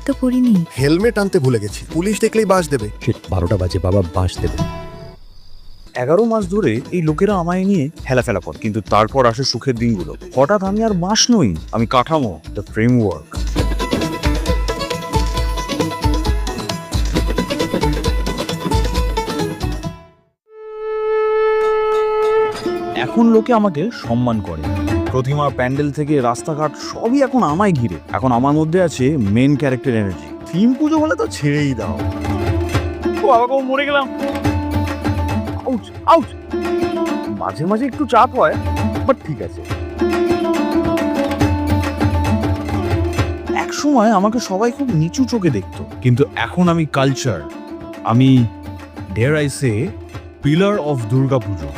তো পরিনি। হেলমেট আনতে ভুলে গেছি, পুলিশ দেখলেই বাস দেবে। 12টা বাজে, বাবা বাস দেবে। 11 মাস ধরে এই লোকেরা আমায় নিয়ে হেলাফেলা করে, কিন্তু তারপর আসে সুখের দিনগুলো। হঠাৎ আমি আর মাস নই, আমি কাঠামো, দ্য ফ্রেমওয়ার্ক। এখন লোকে আমাকে সম্মান করে। প্রতিমা, প্যান্ডেল থেকে রাস্তাঘাট সবই এখন আমায় ঘিরে। এখন আমার মধ্যে আছে মেন ক্যারেক্টার এনার্জি। থিম পুজো হলে তো ছেড়েই দাও। ও বাবা, মরে গেলাম। Out out. মাঝে মাঝে একটু চাপ হয়, বাট ঠিক আছে। এক সময় আমাকে সবাই খুব নিচু চোখে দেখতো, কিন্তু এখন আমি কালচার, আমি dare I say pillar of Durga Puja.